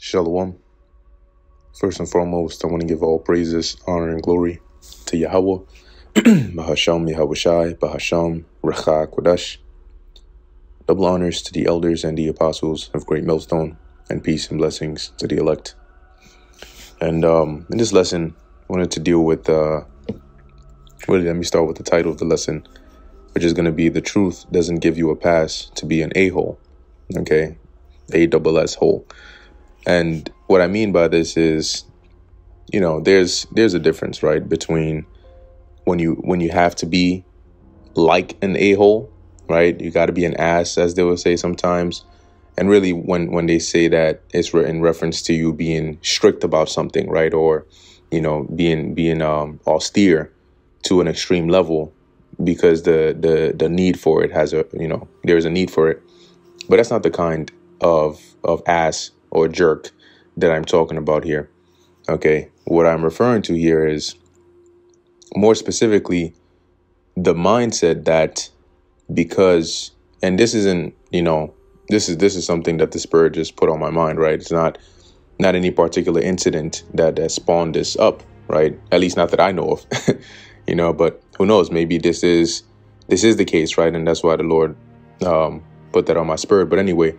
Shalom. First and foremost, I want to give all praises, honor, and glory to Yahweh, Bahasham Yahweh Shai, Bahasham Recha Kodesh. Double honors to the elders and the apostles of Great Millstone, and peace and blessings to the elect. And in this lesson, I wanted to deal with, let me start with the title of the lesson, which is going to be "The Truth Doesn't Give You a Pass to Be an A-hole." Okay, A-double-S hole. And what I mean by this is, there's a difference, right, between when you have to be like an a-hole, right? You got to be an ass, as they would say sometimes. And really, when they say that, it's in reference to you being strict about something, right? Or, being austere to an extreme level because the need for it there's a need for it. But that's not the kind of ass or jerk that I'm talking about here. Okay, what I'm referring to here is more specifically the mindset that because, and this isn't, this is something that the Spirit just put on my mind, right? It's not any particular incident that spawned this up, right? At least not that I know of, but who knows? Maybe this is the case, right? And that's why the Lord put that on my spirit. But anyway,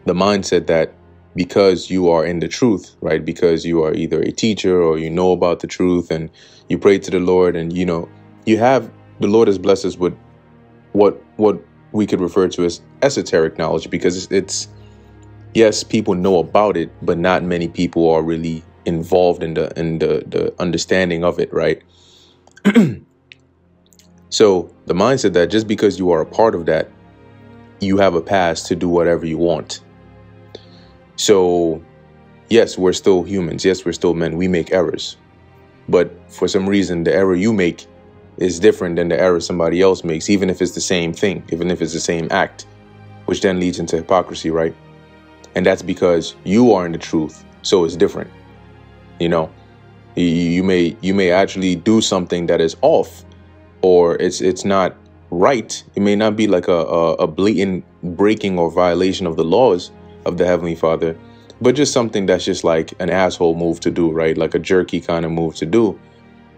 the mindset that because you are in the truth, right? Because you are either a teacher or you know about the truth and you pray to the Lord and, you have, the Lord has blessed us with what we could refer to as esoteric knowledge, because it's yes, people know about it, but not many people are really involved in the understanding of it, right? So the mindset that just because you are a part of that, you have a pass to do whatever you want. So, yes, we're still humans. Yes, we're still men. We make errors. But for some reason, the error you make is different than the error somebody else makes, even if it's the same thing, even if it's the same act, which then leads into hypocrisy, right? And that's because you are in the truth. So it's different. You may actually do something that is off, or it's not right. It may not be like a blatant breaking or violation of the laws of the Heavenly Father, but just something that's just like an asshole move to do, right? Like a jerky kind of move to do.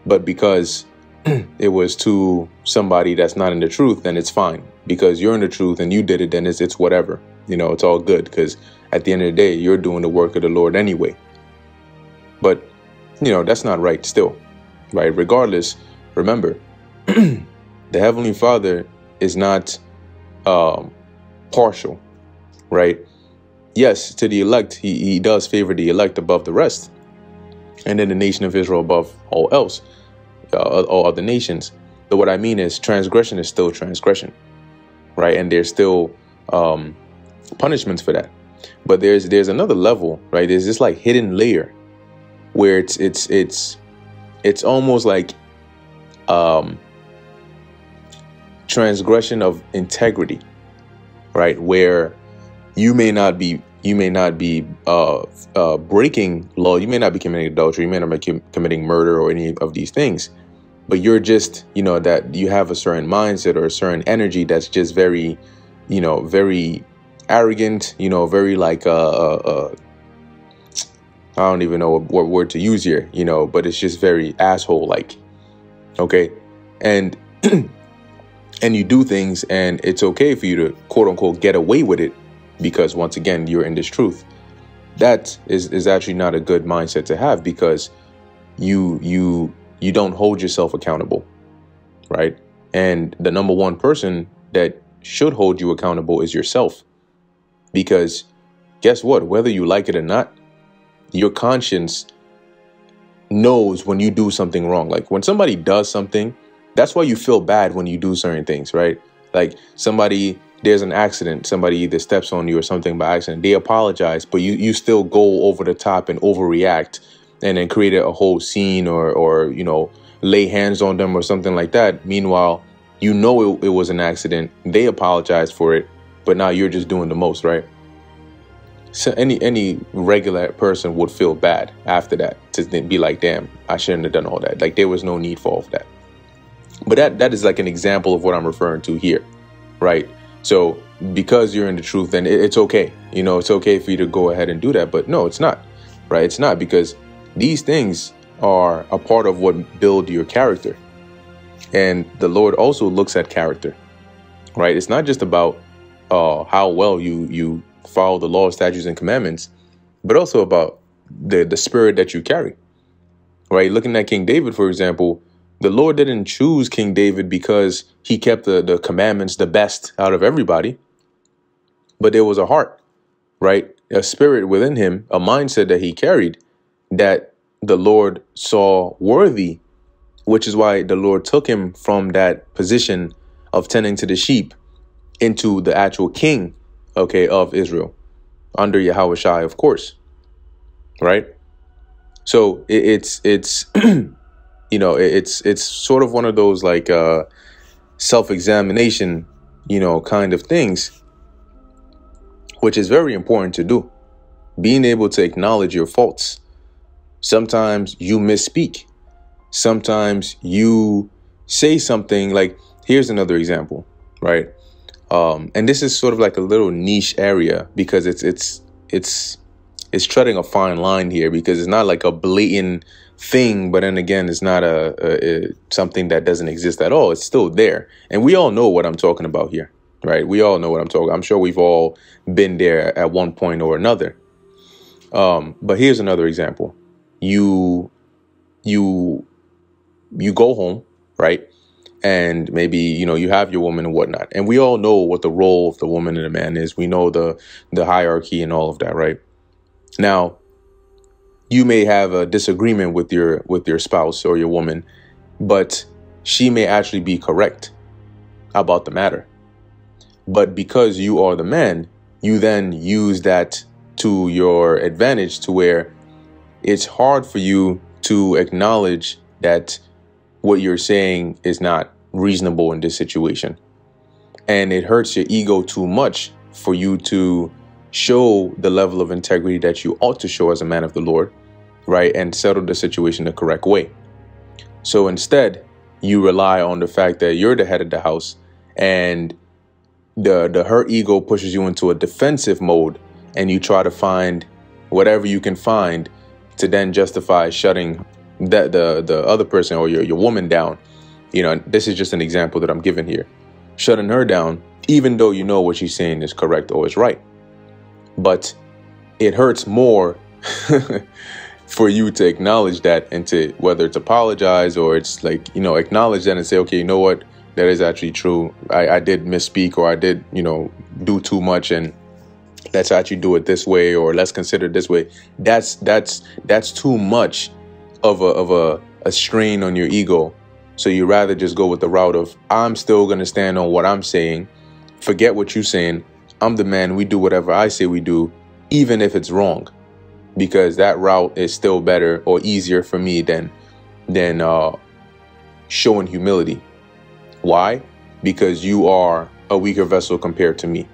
But because it was to somebody that's not in the truth, then it's fine. Because you're in the truth and you did it, then it's whatever. It's all good, because at the end of the day, you're doing the work of the Lord anyway. But, that's not right still, right? Regardless, remember, the Heavenly Father is not partial, right? Yes, to the elect, he does favor the elect above the rest. And then the nation of Israel above all else, all other nations. But what I mean is transgression is still transgression, right? And there's still punishments for that. But there's another level, right? There's this like hidden layer where it's almost like transgression of integrity, right? Where you may not be breaking law. You may not be committing adultery. You may not be committing murder or any of these things, but you're just, that you have a certain mindset or a certain energy that's just very, very arrogant, very like, I don't even know what word to use here, but it's just very asshole-like. Okay. And, and you do things and it's okay for you to quote unquote get away with it, because once again, you're in this truth. That is actually not a good mindset to have, because you don't hold yourself accountable, right? And the number one person that should hold you accountable is yourself. Because guess what? Whether you like it or not, your conscience knows when you do something wrong. Like when somebody does something, that's why you feel bad when you do certain things, right? Like there's an accident, somebody either steps on you or something by accident, they apologize, but you still go over the top and overreact and then create a whole scene or lay hands on them or something like that. Meanwhile, it was an accident, they apologize for it, but now you're just doing the most, right? So any regular person would feel bad after that, to be like, damn, I shouldn't have done all that. Like there was no need for all of that. But that is like an example of what I'm referring to here, right? So because you're in the truth, then it's okay. You know, it's okay for you to go ahead and do that. But no, it's not, right? It's not, because these things are a part of what build your character. And the Lord also looks at character, right? It's not just about how well you follow the law, statutes, and commandments, but also about the spirit that you carry, right? Looking at King David, for example, the Lord didn't choose King David because he kept the commandments the best out of everybody, but there was a heart, right? A spirit within him, a mindset that he carried that the Lord saw worthy, which is why the Lord took him from that position of tending to the sheep into the actual king, okay, of Israel, under Yahushua, of course, right? So it's you know, it's sort of one of those like self-examination, you know, kind of things, which is very important to do. Being able to acknowledge your faults. Sometimes you misspeak. Sometimes you say something like, here's another example, right? And this is sort of like a little niche area, because it's treading a fine line here, because it's not like a blatant thing, but then again, it's not a something that doesn't exist at all. It's still there, and we all know what I'm talking about here, right? We all know what I'm talking. I'm sure we've all been there at one point or another. But here's another example. You go home, right? And maybe, you know, you have your woman and whatnot. And we all know what the role of the woman and the man is. We know the hierarchy and all of that, right? Now, you may have a disagreement with your spouse or your woman, but she may actually be correct about the matter. But because you are the man, you then use that to your advantage, to where it's hard for you to acknowledge that what you're saying is not reasonable in this situation. And it hurts your ego too much for you to show the level of integrity that you ought to show as a man of the Lord, right? And settle the situation the correct way. So instead, you rely on the fact that you're the head of the house, and the hurt ego pushes you into a defensive mode, and you try to find whatever you can find to then justify shutting the other person or your woman down. You know, this is just an example that I'm giving here. Shutting her down, even though you know what she's saying is correct or is right. But it hurts more for you to acknowledge that, and to, whether it's apologize or it's like, you know, acknowledge that and say, okay, you know what, that is actually true. I did misspeak, or I did, you know, do too much, and let's actually do it this way, or let's consider it this way. That's too much of a strain on your ego. So you rather just go with the route of, I'm still going to stand on what I'm saying. Forget what you're saying. I'm the man. We do whatever I say we do, even if it's wrong, because that route is still better or easier for me than showing humility. Why? Because you are a weaker vessel compared to me.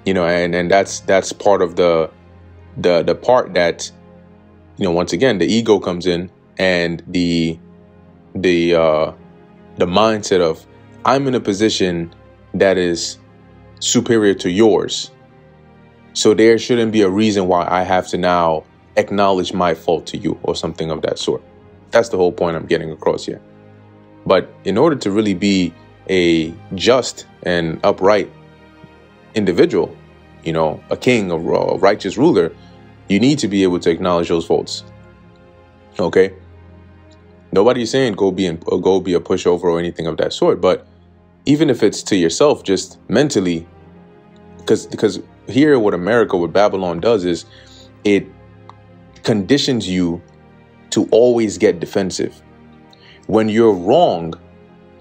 You know, and that's part of the part that, you know, once again, the ego comes in, and the mindset of, I'm in a position that is superior to yours, so there shouldn't be a reason why I have to now acknowledge my fault to you, or something of that sort. That's the whole point I'm getting across here. But in order to really be a just and upright individual, you know, a king, a righteous ruler, you need to be able to acknowledge those faults. Okay? Nobody's saying go be a pushover or anything of that sort, but even if it's to yourself, just mentally, because here what Babylon does is it conditions you to always get defensive. When you're wrong,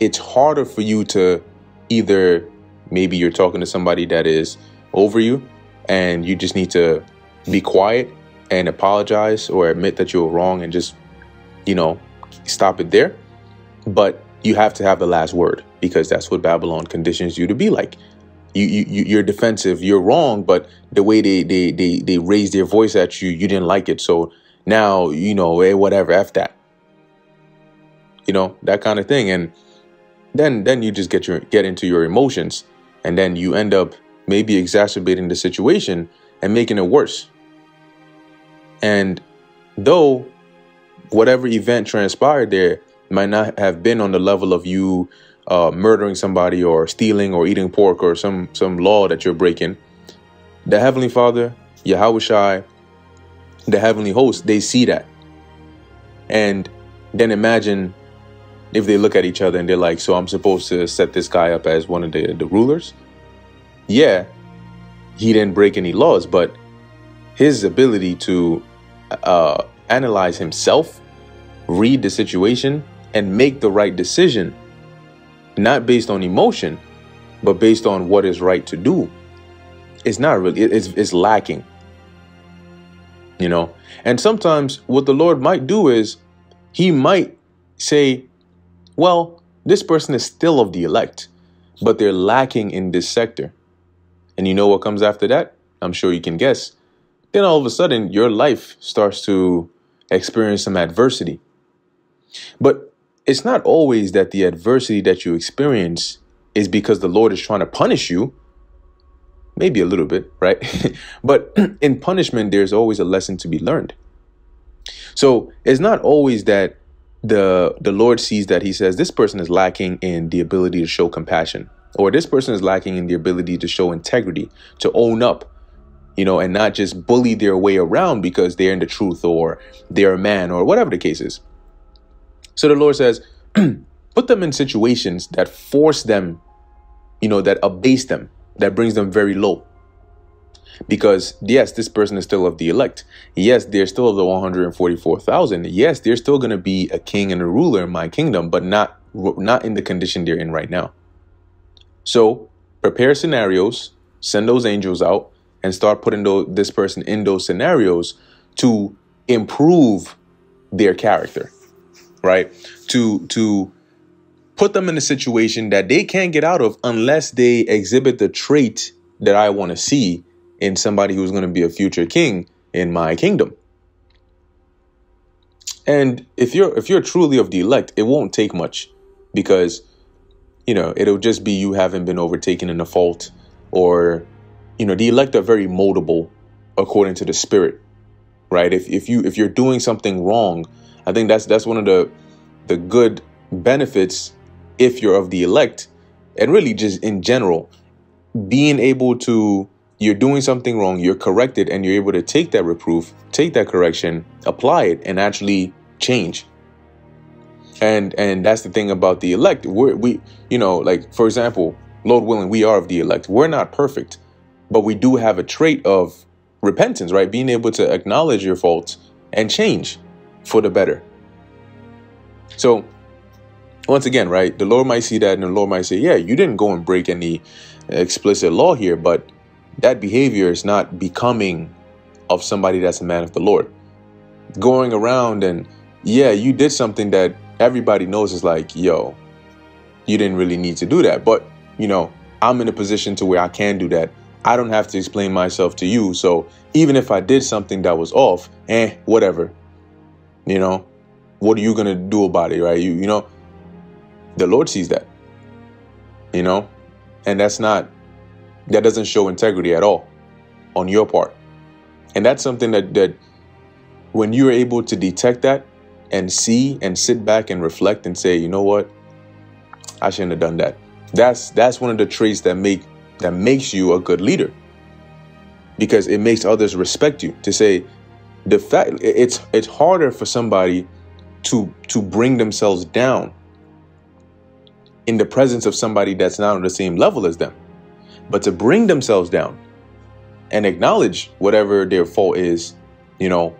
it's harder for you to, either maybe you're talking to somebody that is over you and you just need to be quiet and apologize or admit that you're wrong and just, you know, stop it there. But you have to have the last word, because that's what Babylon conditions you to be like. You're defensive, you're wrong, but the way they raise their voice at you, you didn't like it. So now, you know, hey, whatever, F that. You know, that kind of thing. And then you just get into your emotions, and then you end up maybe exacerbating the situation and making it worse. And though whatever event transpired there might not have been on the level of you murdering somebody or stealing or eating pork or some law that you're breaking, the Heavenly Father, Yahawashi, the heavenly host, they see that. And then imagine if they look at each other and they're like, so I'm supposed to set this guy up as one of the rulers? Yeah, he didn't break any laws, but his ability to analyze himself, read the situation, and make the right decision, not based on emotion, but based on what is right to do, it's not really, it's lacking. You know, and sometimes what the Lord might do is he might say, well, this person is still of the elect, but they're lacking in this sector. And you know what comes after that? I'm sure you can guess. Then all of a sudden, your life starts to experience some adversity. But it's not always that the adversity that you experience is because the Lord is trying to punish you. Maybe a little bit, right? But in punishment, there's always a lesson to be learned. So it's not always that the Lord sees that he says this person is lacking in the ability to show compassion, or this person is lacking in the ability to show integrity, to own up, you know, and not just bully their way around because they're in the truth or they're a man or whatever the case is. So the Lord says, put them in situations that force them, you know, that abase them, that brings them very low. Because yes, this person is still of the elect. Yes, they're still of the 144,000. Yes, they're still going to be a king and a ruler in my kingdom, but not in the condition they're in right now. So prepare scenarios, send those angels out, and start putting this person in those scenarios to improve their character, right? To put them in a situation that they can't get out of unless they exhibit the trait that I want to see in somebody who's going to be a future king in my kingdom. And if you're truly of the elect, it won't take much, because, you know, it'll just be you haven't been overtaken in a fault, or, you know, the elect are very moldable according to the Spirit, right? If you're doing something wrong, I think that's one of the good benefits if you're of the elect, and really just in general, being able to, you're doing something wrong, you're corrected, and you're able to take that reproof, take that correction, apply it, and actually change. And that's the thing about the elect. We you know, like, for example, Lord willing, we are of the elect. We're not perfect, but we do have a trait of repentance, right? Being able to acknowledge your faults and change for the better. So once again, right, the Lord might see that, and the Lord might say, yeah, you didn't go and break any explicit law here, but that behavior is not becoming of somebody that's a man of the Lord. Going around and, yeah, you did something that everybody knows is like, yo, you didn't really need to do that. But, you know, I'm in a position to where I can do that. I don't have to explain myself to you. So even if I did something that was off, whatever, you know, what are you going to do about it, right? You know, the Lord sees that, you know, and that doesn't show integrity at all on your part. And that's something that when you're able to detect that and see and sit back and reflect and say, you know what, I shouldn't have done that. That's one of the traits that makes you a good leader, because it makes others respect you. To say the fact, it's harder for somebody to bring themselves down in the presence of somebody that's not on the same level as them. But to bring themselves down and acknowledge whatever their fault is, you know,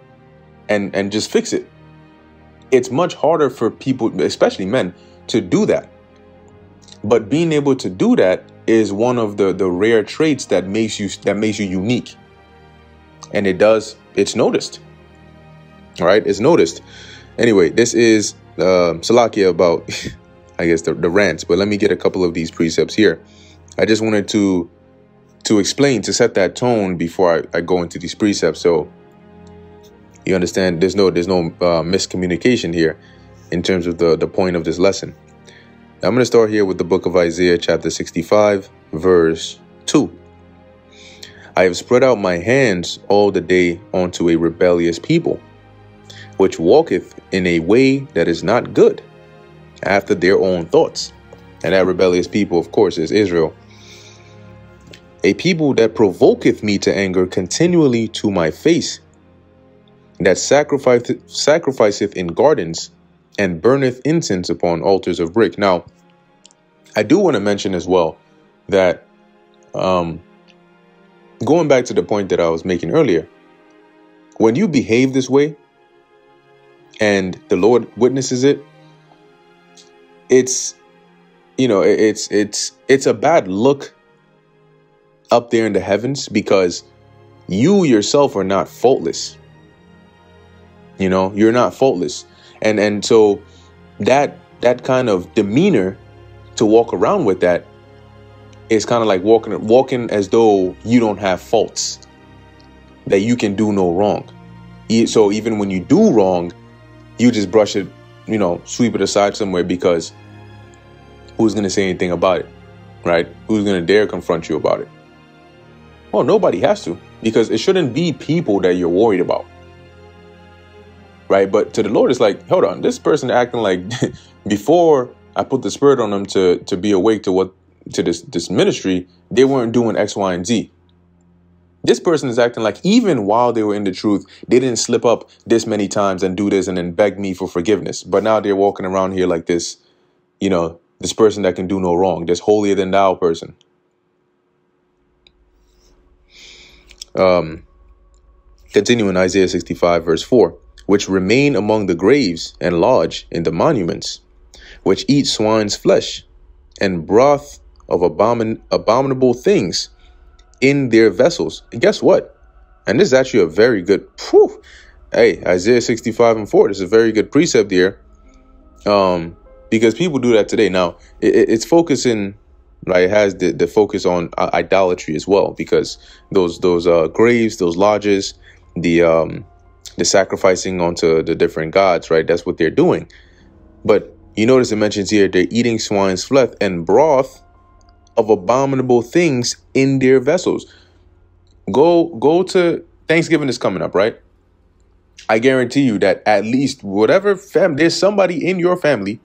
and just fix it. It's much harder for people, especially men, to do that. But being able to do that is one of the rare traits that makes you unique. And it's noticed. All right, it's noticed. Anyway, this is Salakia about I guess the rants, but let me get a couple of these precepts here. I just wanted to explain, to set that tone before I go into these precepts, so you understand there's no miscommunication here in terms of the point of this lesson. I'm going to start here with the book of Isaiah, chapter 65, verse 2. I have spread out my hands all the day unto a rebellious people, which walketh in a way that is not good, after their own thoughts. And that rebellious people, of course, is Israel. A people that provoketh me to anger continually to my face, that sacrificeth in gardens, and burneth incense upon altars of brick. Now, I do want to mention as well that, going back to the point that I was making earlier, when you behave this way and the Lord witnesses it, it's, you know, it's a bad look up there in the heavens, because you yourself are not faultless. You know, you're not faultless. And so that kind of demeanor, to walk around with that, is kind of like walking as though you don't have faults, that you can do no wrong. So even when you do wrong, you just brush it, you know, sweep it aside somewhere, because who's going to say anything about it, right? Who's going to dare confront you about it? Well, nobody has to, because it shouldn't be people that you're worried about, right? But to the Lord, it's like, hold on, this person acting like before I put the spirit on them to be awake to this ministry, they weren't doing X, Y, and Z. This person is acting like even while they were in the truth, they didn't slip up this many times and do this and then beg me for forgiveness. But now they're walking around here like this, you know, this person that can do no wrong, this holier than thou person. Continuing Isaiah 65 verse 4, which remain among the graves and lodge in the monuments, which eat swine's flesh and broth of abominable things in their vessels. And guess what? And this is actually a very good, hey, Isaiah 65 and 4, this is a very good precept here. Because people do that today. Now, it's focusing, right? It has the focus on idolatry as well, because those graves, those lodges, the sacrificing onto the different gods, right? That's what they're doing. But you notice it mentions here, they're eating swine's flesh and broth of abominable things in their vessels. Go to Thanksgiving is coming up, right? I guarantee you that at least whatever there's somebody in your family,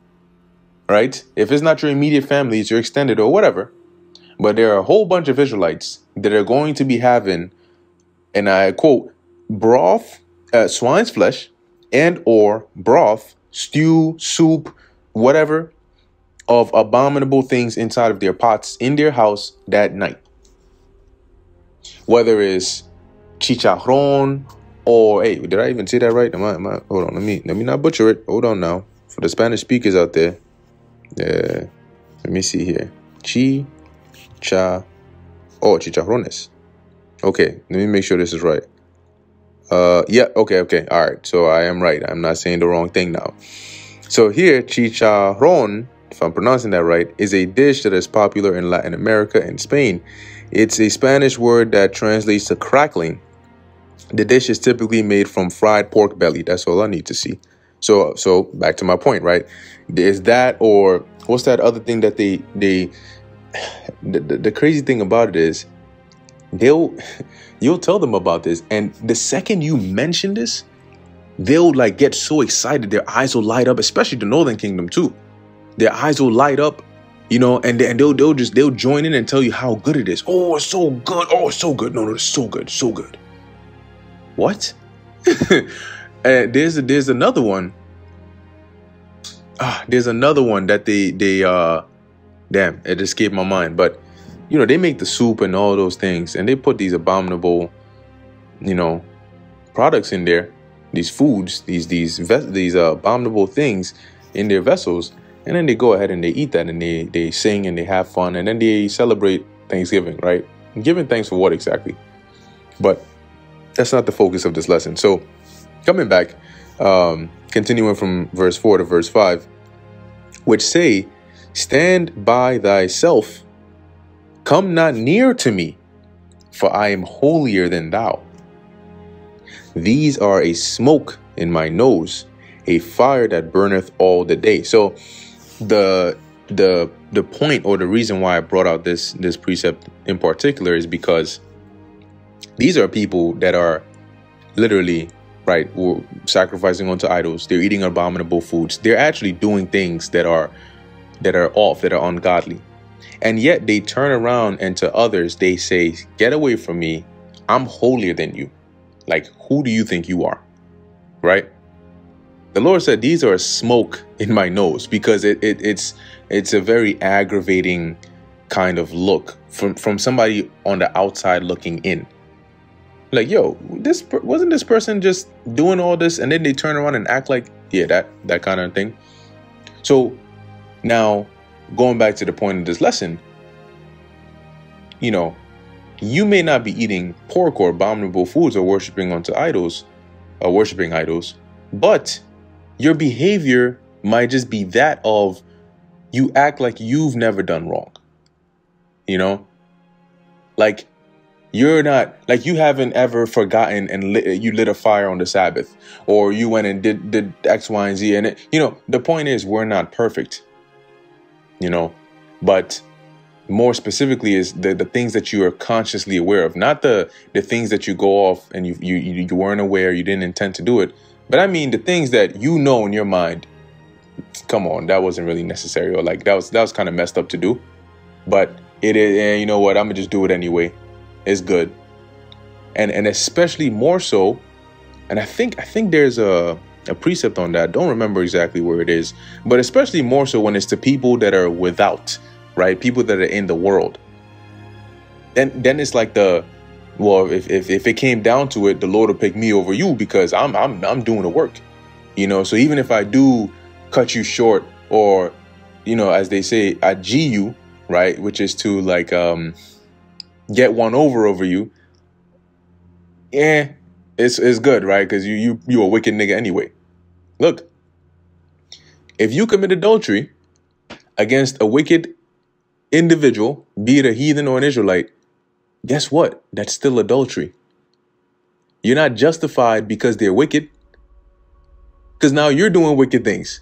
right? If it's not your immediate family, it's your extended or whatever. But there are a whole bunch of Israelites that are going to be having, and I quote, broth, swine's flesh, and or broth, stew, soup, whatever, of abominable things inside of their pots in their house that night. Whether it's chicharron or, hey, did I even say that right? Hold on, let me not butcher it. Hold on now. For the Spanish speakers out there. Let me see here. Chicharrones. Okay, let me make sure this is right. Yeah, okay. All right. So I am right. I'm not saying the wrong thing now. So here, chicharrón, if I'm pronouncing that right, is a dish that is popular in Latin America and Spain. It's a Spanish word that translates to crackling. The dish is typically made from fried pork belly. That's all I need to see. So back to my point, right? There's that, or what's that other thing that the crazy thing about it is you'll tell them about this, and the second you mention this, they'll like get so excited, their eyes will light up, especially the Northern Kingdom too. Their eyes will light up, you know, and they'll join in and tell you how good it is. Oh, it's so good. Oh, it's so good. No, it's so good. So good. What? There's another one. There's another one that they damn, it escaped my mind. But you know, they make the soup and all those things, and they put these abominable, you know, products in there, these foods, these abominable things in their vessels, and then they go ahead and they eat that, and they sing and they have fun, and then they celebrate Thanksgiving, right? And giving thanks for what exactly? But that's not the focus of this lesson. So coming back, continuing from verse 4 to verse 5, which say, stand by thyself, come not near to me, for I am holier than thou. These are a smoke in my nose, a fire that burneth all the day. So the point, or the reason why I brought out this precept in particular, is because These are people that are literally, right, sacrificing unto idols. They're eating abominable foods. They're actually doing things that are off, that are ungodly. And yet they turn around and to others, they say, get away from me. I'm holier than you. Like, who do you think you are? Right? The Lord said, these are smoke in my nose, because it's a very aggravating kind of look from somebody on the outside looking in. Like, yo, wasn't this person just doing all this, and then they turn around and act like, yeah, that kind of thing. So now, going back to the point of this lesson, you know, you may not be eating pork or abominable foods or worshiping unto idols, or worshiping idols, but your behavior might just be that of, you act like you've never done wrong. You know, like, you're not, like, you haven't ever forgotten and you lit a fire on the Sabbath, or you went and did X, Y, and Z. And you know, the point is, we're not perfect, you know, but more specifically is the things that you are consciously aware of, not the things that you go off and you weren't aware, you didn't intend to do it. But I mean, the things that you know in your mind, come on, that wasn't really necessary, or like that was kind of messed up to do. But it is, and you know what, I'm gonna just do it anyway. It's good. And especially more so, and I think there's a precept on that. I don't remember exactly where it is, but especially more so when it's to people that are without, right? People that are in the world. Then it's like well, if it came down to it, the Lord will pick me over you, because I'm doing the work, you know. So even if I do cut you short, or, you know, as they say, I G you, right, which is to like get one over you, it's good, right? Because you a wicked nigga anyway. Look, if you commit adultery against a wicked individual, be it a heathen or an Israelite, guess what? That's still adultery. You're not justified because they're wicked, because now you're doing wicked things.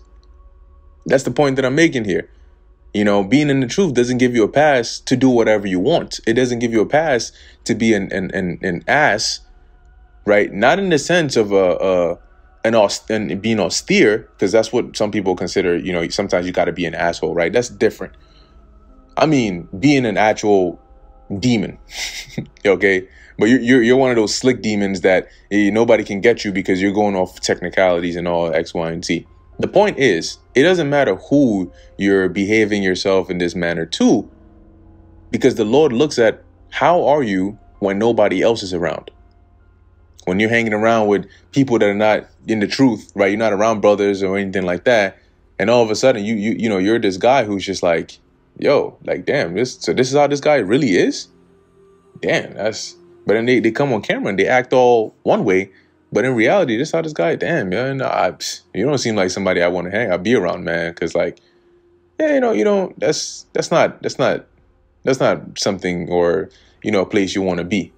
That's the point that I'm making here. You know, being in the truth doesn't give you a pass to do whatever you want. It doesn't give you a pass to be an ass, right? Not in the sense of being austere, because that's what some people consider. You know, sometimes you got to be an asshole, right? That's different. I mean, being an actual demon, okay? But you're one of those slick demons that nobody can get you because you're going off technicalities and all X, Y, and Z. The point is, it doesn't matter who you're behaving yourself in this manner to, because the Lord looks at how are you when nobody else is around. When you're hanging around with people that are not in the truth, right? You're not around brothers or anything like that, and all of a sudden you know you're this guy who's just like, yo, like, damn, this is how this guy really is. Damn, but then they come on camera and they act all one way. But in reality, this is how this guy, damn, man, you don't seem like somebody I want to be around, man. Because, like, yeah, you don't, that's not something, or, you know, a place you want to be.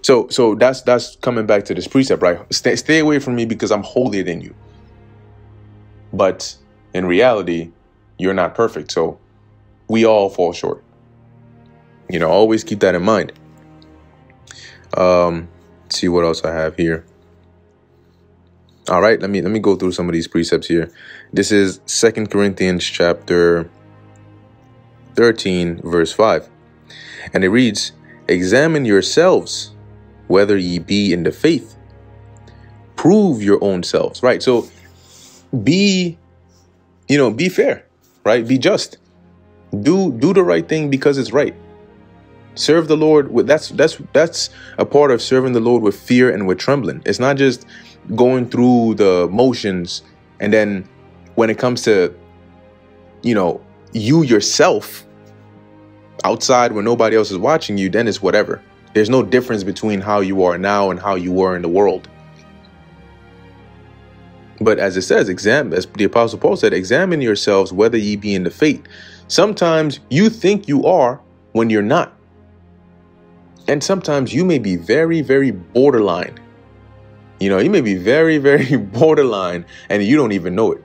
So that's coming back to this precept, right? Stay away from me because I'm holier than you. But in reality, you're not perfect. So we all fall short. You know, always keep that in mind. See what else I have here. All right, let me go through some of these precepts here. This is 2 Corinthians chapter 13, verse 5. And it reads, examine yourselves whether ye be in the faith. Prove your own selves, right? So be fair, right? Be just. Do the right thing because it's right. Serve the Lord with that's a part of serving the Lord with fear and with trembling. It's not just going through the motions, and then when it comes to, you know, you yourself outside when nobody else is watching you, then it's whatever. There's no difference between how you are now and how you were in the world. But as it says, as the Apostle Paul said, examine yourselves whether ye be in the faith. Sometimes you think you are when you're not. And sometimes you may be very, very borderline. You know, you may be very, very borderline and you don't even know it.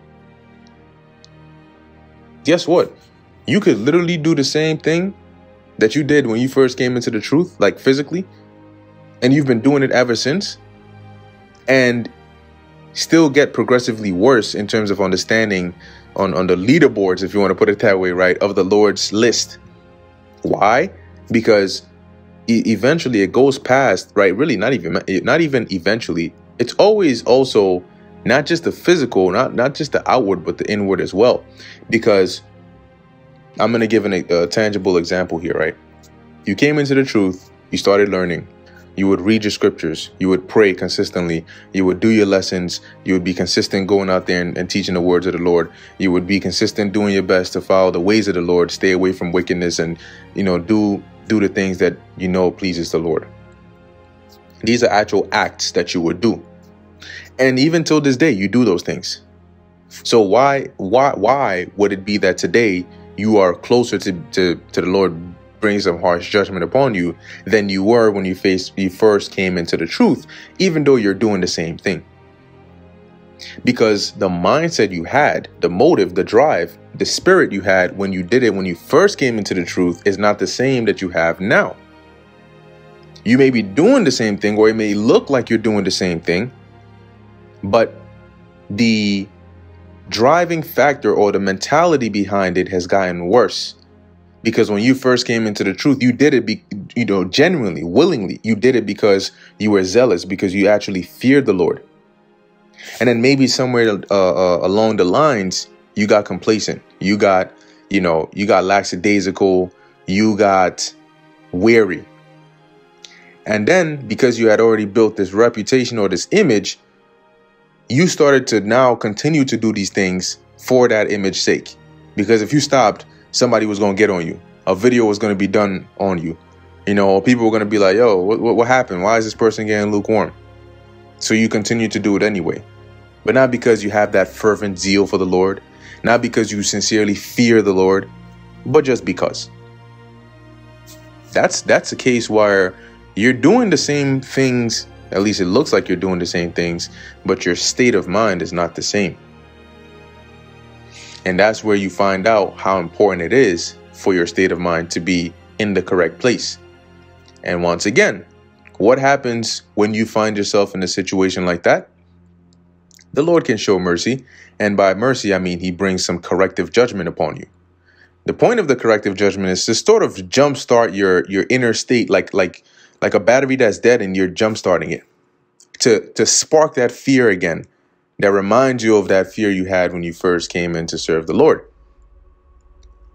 Guess what? You could literally do the same thing that you did when you first came into the truth, like physically, and you've been doing it ever since, and still get progressively worse in terms of understanding on the leaderboards, if you want to put it that way, right, of the Lord's list. Why? Because eventually it goes past, right, really not even eventually. It's always also not just the physical, not just the outward, but the inward as well. Because I'm going to give a tangible example here, right? You came into the truth, you started learning. You would read your scriptures. You would pray consistently. You would do your lessons. You would be consistent going out there and teaching the words of the Lord. You would be consistent doing your best to follow the ways of the Lord, stay away from wickedness, and, do the things that pleases the Lord. These are actual acts that you would do. And even till this day, you do those things. So why would it be that today you are closer to the Lord bring some harsh judgment upon you than you were when you first came into the truth, even though you're doing the same thing? Because the mindset you had, the motive, the drive, the spirit you had when you did it, when you first came into the truth, is not the same that you have now. You may be doing the same thing, or it may look like you're doing the same thing, but the driving factor or the mentality behind it has gotten worse. Because when you first came into the truth, you did it, genuinely, willingly. You did it because you were zealous, because you actually feared the Lord. And then maybe somewhere along the lines, you got complacent. You got lackadaisical. You got weary. And then because you had already built this reputation or this image, you started to now continue to do these things for that image's sake. Because if you stopped, somebody was going to get on you. A video was going to be done on you. People were going to be like, yo, what happened? Why is this person getting lukewarm? So you continue to do it anyway. But not because you have that fervent zeal for the Lord, not because you sincerely fear the Lord, but just because. That's a case where you're doing the same things, at least it looks like you're doing the same things, but your state of mind is not the same. And that's where you find out how important it is for your state of mind to be in the correct place. And once again, what happens when you find yourself in a situation like that? The Lord can show mercy. And by mercy, I mean he brings some corrective judgment upon you. The point of the corrective judgment is to sort of jumpstart your inner state, like a battery that's dead and you're jumpstarting it. To spark that fear again. That reminds you of that fear you had when you first came in to serve the Lord.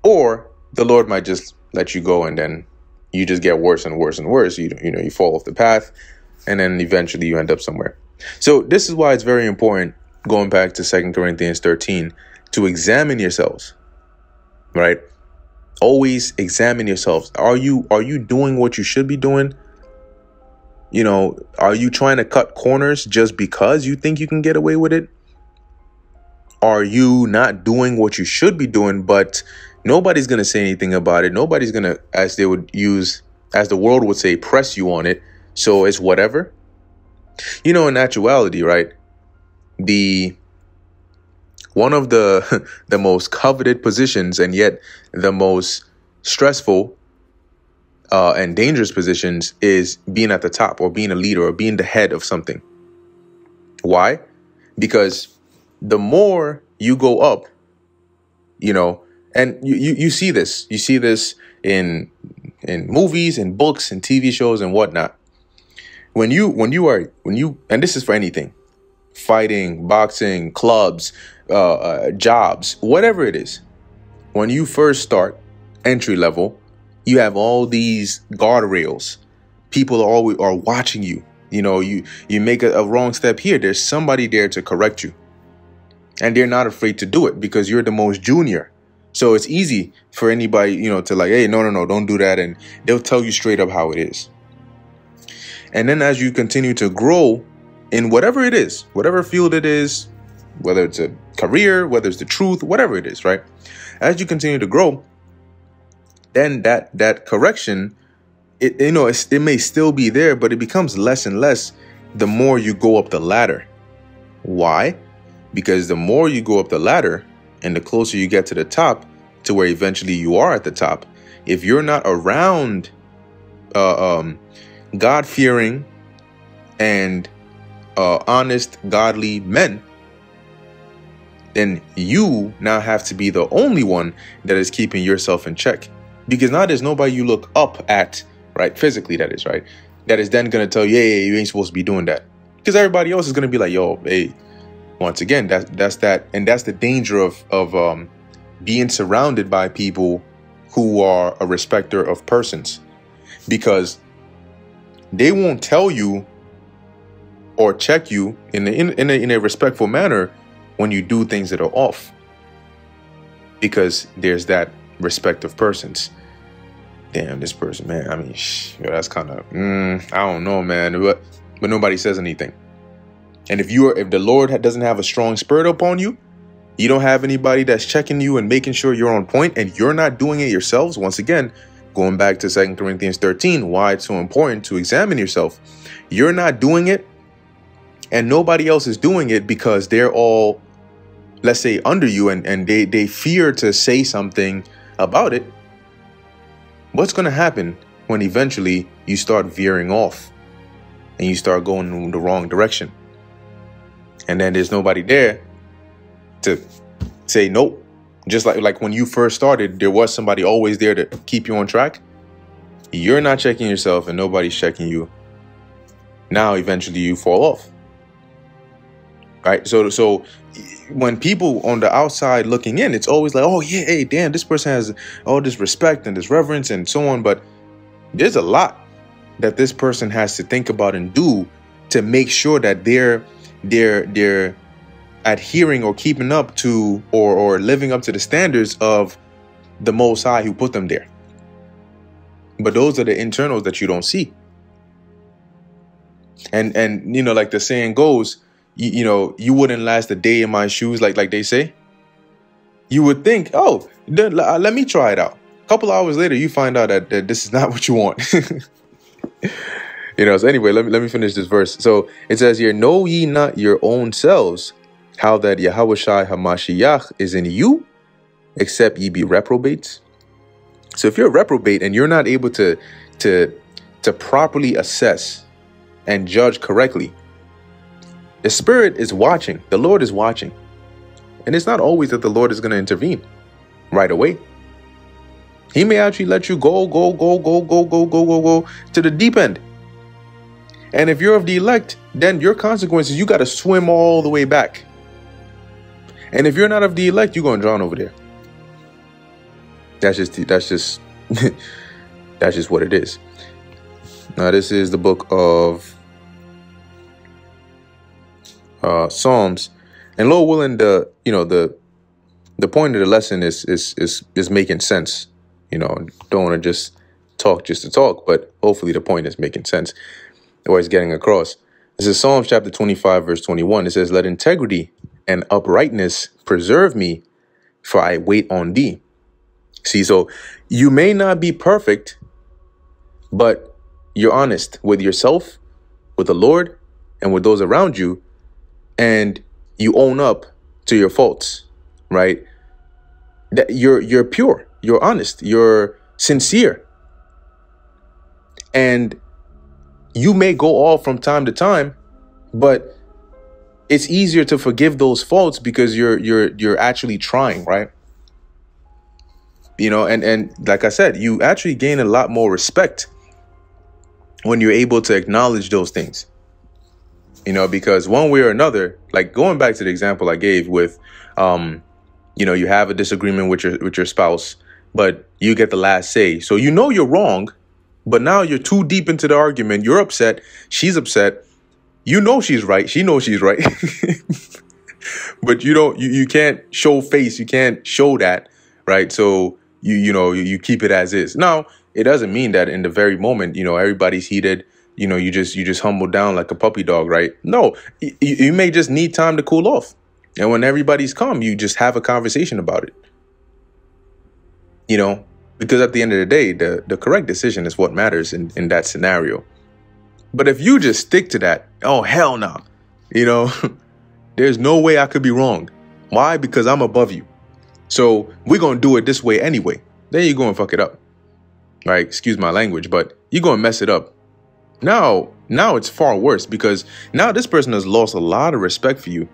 Or the Lord might just let you go and then you just get worse and worse and worse. You fall off the path and then eventually you end up somewhere. So this is why it's very important, going back to 2 Corinthians 13, to examine yourselves, right? Always examine yourselves. Are you doing what you should be doing? Are you trying to cut corners just because you think you can get away with it? Are you not doing what you should be doing, but nobody's going to say anything about it? Nobody's going to, as the world would say, press you on it. So it's whatever. In actuality, right? One of the most coveted positions, and yet the most stressful and dangerous positions, is being at the top, or being a leader, or being the head of something. Why? Because the more you go up, and you see this in movies and books and TV shows and whatnot. When you and this is for anything, fighting, boxing, clubs, jobs, whatever it is. When you first start entry level, you have all these guardrails. People are watching you. You make a wrong step here, there's somebody there to correct you. And they're not afraid to do it because you're the most junior. So it's easy for anybody, to like, hey, no, don't do that. And they'll tell you straight up how it is. And then as you continue to grow in whatever it is, whatever field it is, whether it's a career, whether it's the truth, whatever it is, right? As you continue to grow, then that correction, it may still be there, but it becomes less and less the more you go up the ladder. Why? Because the more you go up the ladder and the closer you get to the top, to where eventually you are at the top, if you're not around God-fearing and honest, godly men, then you now have to be the only one that is keeping yourself in check. Because now there's nobody you look up at, right? Physically, that is, right? That is then going to tell you, hey, you ain't supposed to be doing that. Because everybody else is going to be like, yo, hey, once again, that's that. And that's the danger of being surrounded by people who are a respecter of persons. Because they won't tell you or check you in a respectful manner when you do things that are off, because there's that respect of persons. Damn, this person, man. I mean, that's kind of, I don't know, man. But nobody says anything. And if the Lord doesn't have a strong spirit upon you, you don't have anybody that's checking you and making sure you're on point, and you're not doing it yourselves. Once again, going back to 2 Corinthians 13, why it's so important to examine yourself. You're not doing it, and nobody else is doing it because they're all, let's say, under you, and they fear to say something about it. What's going to happen when eventually you start veering off and you start going in the wrong direction? And then there's nobody there to say nope. Just like when you first started, there was somebody always there to keep you on track. You're not checking yourself and nobody's checking you. Now eventually you fall off. Right? So when people on the outside looking in, it's always like, oh yeah, hey, damn, this person has all this respect and this reverence and so on. But there's a lot that this person has to think about and do to make sure that they're adhering or keeping up to or living up to the standards of the Most High who put them there. But those are the internals that you don't see. And you know, like the saying goes, you know, you wouldn't last a day in my shoes, like they say. You would think, oh, let me try it out. A couple hours later, you find out that this is not what you want. You know, so anyway, let me finish this verse. So it says here, know ye not your own selves, how that Yahawashi HaMashiach is in you, except ye be reprobates. So if you're a reprobate and you're not able to properly assess and judge correctly, the Spirit is watching. The Lord is watching. And it's not always that the Lord is going to intervene right away. He may actually let you go to the deep end. And if you're of the elect, then your consequences, you got to swim all the way back. And if you're not of the elect, you're going to drown over there. That's just that's just what it is. Now, this is the book of Psalms, and Lord willing, the point of the lesson is making sense. You know, don't want to just to talk, but hopefully the point is making sense, or it's getting across. This is Psalms chapter 25, verse 21. It says, "Let integrity and uprightness preserve me, for I wait on thee." See, so you may not be perfect, but you're honest with yourself, with the Lord, and with those around you, and you own up to your faults, right? That you're pure, you're honest, you're sincere. And you may go off from time to time, but it's easier to forgive those faults because you're actually trying, right? You know, and like I said, you actually gain a lot more respect when you're able to acknowledge those things. You know, because one way or another, like going back to the example I gave with, you know, you have a disagreement with your spouse, but you get the last say. So you know you're wrong, but now you're too deep into the argument. You're upset. She's upset. You know she's right. She knows she's right. But you can't show face. You can't show that, right? So you keep it as is. Now, it doesn't mean that in the very moment, you know, everybody's heated. You know, you just humble down like a puppy dog, right? No, you may just need time to cool off. And when everybody's calm, you just have a conversation about it. You know, because at the end of the day, the correct decision is what matters in that scenario. But if you just stick to that, oh, hell no. You know, there's no way I could be wrong. Why? Because I'm above you. So we're going to do it this way anyway. Then you go and fuck it up. right? Excuse my language, but you're going to mess it up. Now it's far worse, because now this person has lost a lot of respect for you,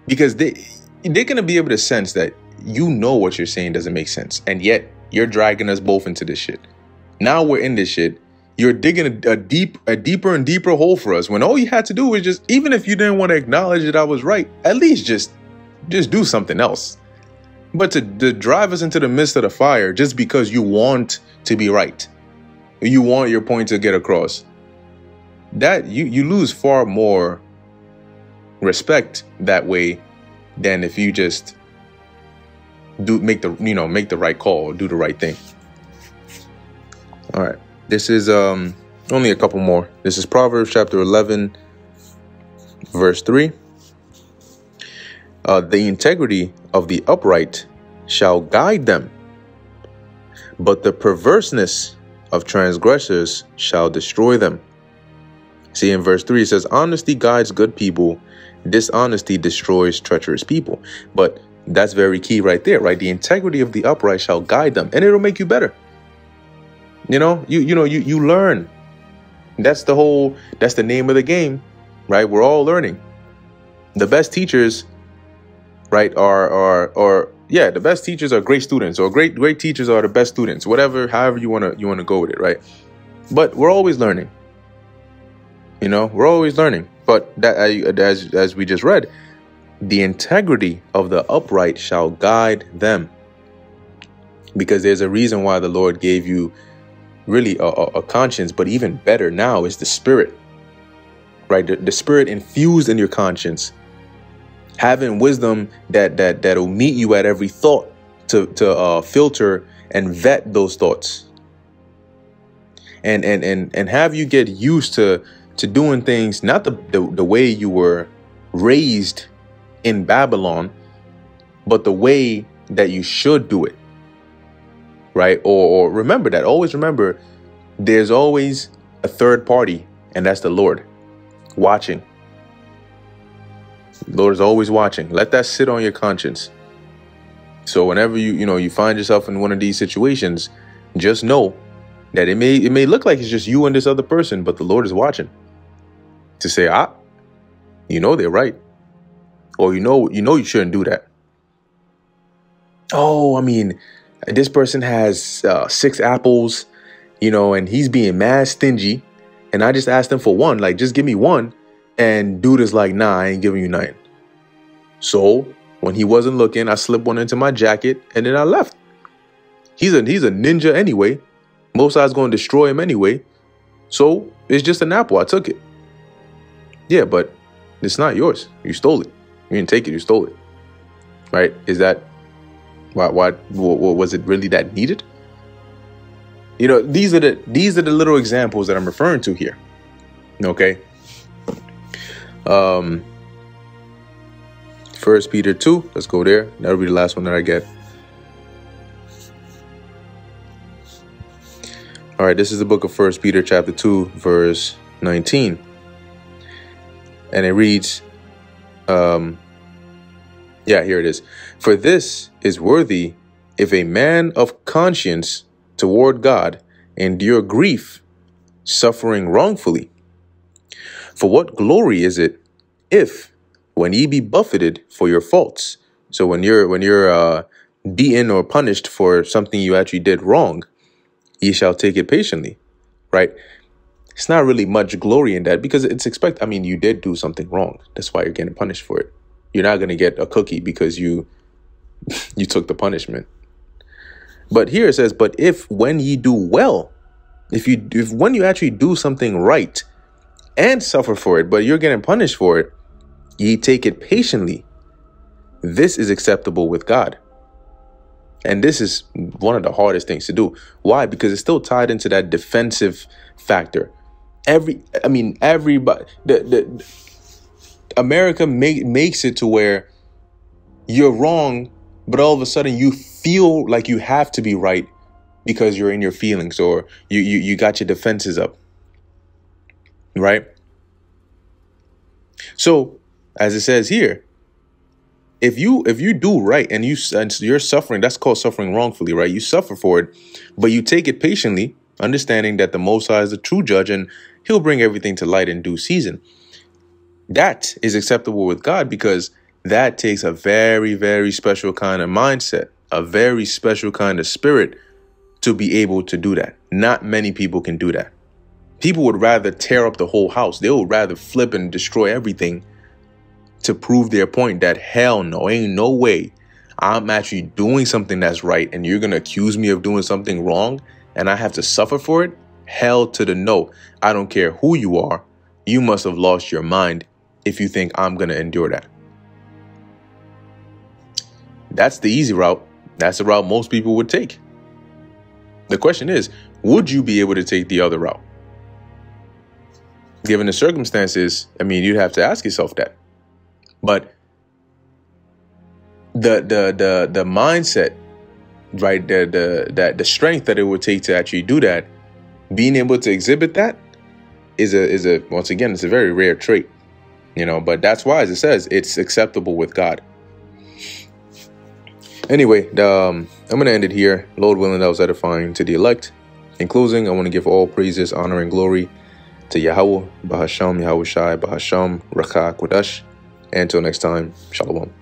because they're going to be able to sense that you know what you're saying doesn't make sense. And yet you're dragging us both into this shit. Now we're in this shit. You're digging a deeper and deeper hole for us, when all you had to do was just, even if you didn't want to acknowledge that I was right, at least just do something else. But to drive us into the midst of the fire just because you want to be right, you want your point to get across, that you lose far more respect that way than if you just make the right call, do the right thing. All right. This is only a couple more. This is Proverbs chapter 11, verse 3. The integrity of the upright shall guide them, but the perverseness of transgressors shall destroy them. See, in verse 3, it says, honesty guides good people, dishonesty destroys treacherous people. But that's very key right there, right? The integrity of the upright shall guide them, and it'll make you better. You learn. That's the name of the game, right? We're all learning. The best teachers, right, the best teachers are great students, or great teachers are the best students, however you want to go with it, right? But we're always learning. We're always learning. But that, as we just read, the integrity of the upright shall guide them. Because there's a reason why the Lord gave you really a conscience, but even better now is the Spirit, right? The Spirit infused in your conscience, having wisdom that'll meet you at every thought to filter and vet those thoughts, and have you get used to doing things not the way you were raised in Babylon, but the way that you should do it. Right? Or always remember, there's always a third party, and that's the Lord watching. The Lord is always watching. Let that sit on your conscience. So whenever you find yourself in one of these situations, just know that it may look like it's just you and this other person, but the Lord is watching to say, they're right. Or you shouldn't do that. This person has 6 apples, and he's being mad stingy. And I just asked him for one, like, just give me one. And dude is like, nah, I ain't giving you 9. So when he wasn't looking, I slipped one into my jacket and then I left. He's a ninja anyway. Most I was going to destroy him anyway. So it's just an apple. I took it. Yeah, but it's not yours. You stole it. You didn't take it. You stole it. Right? Is that why was it really that needed? These are the little examples that I'm referring to here. Okay. 1 Peter 2. Let's go there. That'll be the last one that I get. All right. This is the book of 1 Peter chapter 2, verse 19. And it reads, here it is. For this is worthy if a man of conscience toward God endure grief, suffering wrongfully. For what glory is it if, when ye be buffeted for your faults, so when you're beaten or punished for something you actually did wrong, ye shall take it patiently, right? It's not really much glory in that, because it's you did do something wrong. That's why you're getting punished for it. You're not going to get a cookie because you took the punishment. But here it says, but if when ye do well, if when you actually do something right and suffer for it, but you're getting punished for it, ye take it patiently, this is acceptable with God. And this is one of the hardest things to do. Why? Because it's still tied into that defensive factor. Everybody, America makes it to where you're wrong, but all of a sudden you feel like you have to be right because you're in your feelings, or you got your defenses up, right? So, as it says here, if you do right and you're suffering, that's called suffering wrongfully, right? You suffer for it, but you take it patiently, understanding that the Most High is the true judge and he'll bring everything to light in due season. That is acceptable with God, because that takes a very, very special kind of mindset, a very special kind of spirit to be able to do that. Not many people can do that. People would rather tear up the whole house. They would rather flip and destroy everything to prove their point that hell no, ain't no way I'm actually doing something that's right and you're going to accuse me of doing something wrong and I have to suffer for it. Hell to the no. I don't care who you are. You must have lost your mind if you think I'm going to endure that. That's the easy route. That's the route most people would take. The question is, would you be able to take the other route? Given the circumstances, I mean, you'd have to ask yourself that. But the mindset, right, the strength that it would take to actually do that, being able to exhibit that is a once again, it's a very rare trait, you know, but that's why, as it says, it's acceptable with God. Anyway, I'm going to end it here. Lord willing, that was edifying to the elect. In closing, I want to give all praises, honor, and glory to Yahweh, Bahasham, Yahweh Shai, Bahasham, Rakha, Kodash. And until next time, Shalom.